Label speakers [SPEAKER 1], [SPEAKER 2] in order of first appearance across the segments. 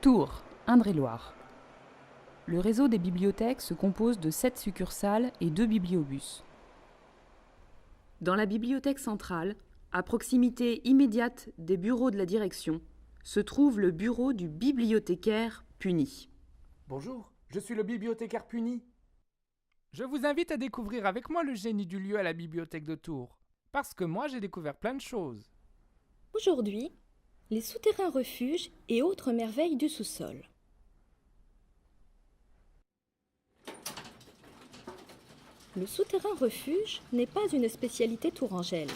[SPEAKER 1] Tours, Indre-et-Loire. Le réseau des bibliothèques se compose de 7 succursales et 2 bibliobus. Dans la bibliothèque centrale, à proximité immédiate des bureaux de la direction, se trouve le bureau du bibliothécaire puni.
[SPEAKER 2] Bonjour, je suis le bibliothécaire puni.
[SPEAKER 3] Je vous invite à découvrir avec moi le génie du lieu à la bibliothèque de Tours, parce que moi j'ai découvert plein de choses.
[SPEAKER 4] Aujourd'hui, les souterrains refuges et autres merveilles du sous-sol. Le souterrain refuge n'est pas une spécialité tourangelle,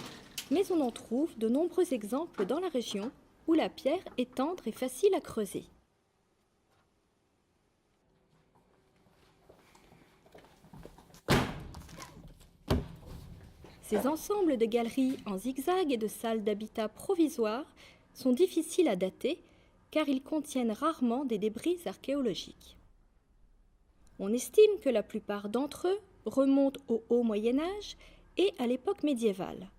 [SPEAKER 4] mais on en trouve de nombreux exemples dans la région où la pierre est tendre et facile à creuser. Ces ensembles de galeries en zigzag et de salles d'habitat provisoires sont difficiles à dater car ils contiennent rarement des débris archéologiques. On estime que la plupart d'entre eux remontent au Haut Moyen-Âge et à l'époque médiévale.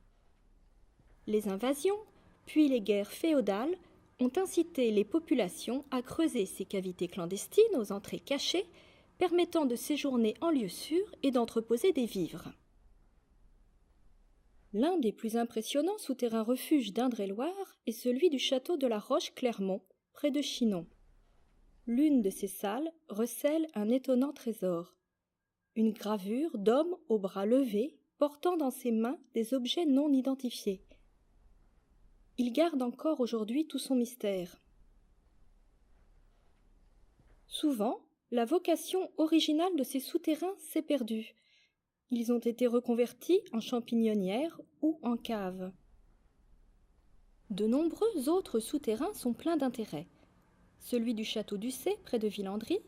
[SPEAKER 4] Les invasions, puis les guerres féodales ont incité les populations à creuser ces cavités clandestines aux entrées cachées, permettant de séjourner en lieu sûr et d'entreposer des vivres. L'un des plus impressionnants souterrains refuges d'Indre-et-Loire est celui du château de la Roche-Clermont, près de Chinon. L'une de ces salles recèle un étonnant trésor. Une gravure d'homme aux bras levés, portant dans ses mains des objets non identifiés. Il garde encore aujourd'hui tout son mystère. Souvent, la vocation originale de ces souterrains s'est perdue. Ils ont été reconvertis en champignonnières ou en caves. De nombreux autres souterrains sont pleins d'intérêt. Celui du château d'Ussé, près de Villandry,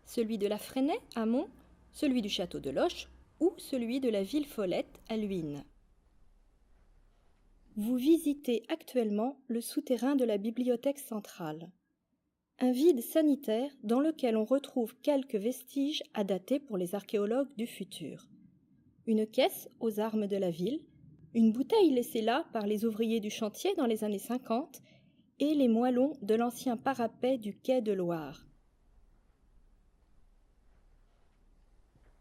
[SPEAKER 4] celui de la Fresnaye, à Mont, celui du château de Loches ou celui de la ville Follette, à Luynes. Vous visitez actuellement le souterrain de la bibliothèque centrale. Un vide sanitaire dans lequel on retrouve quelques vestiges à dater pour les archéologues du futur. Une caisse aux armes de la ville, une bouteille laissée là par les ouvriers du chantier dans les années 50 et les moellons de l'ancien parapet du quai de Loire.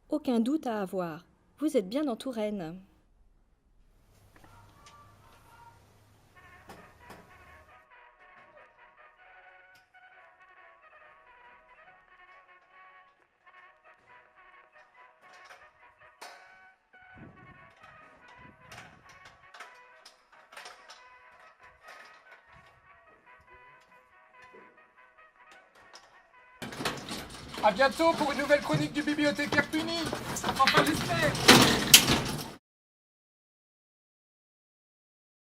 [SPEAKER 4] Aucun doute à avoir, vous êtes bien en Touraine.
[SPEAKER 2] À bientôt pour une nouvelle chronique du bibliothécaire puni. Enfin, j'espère.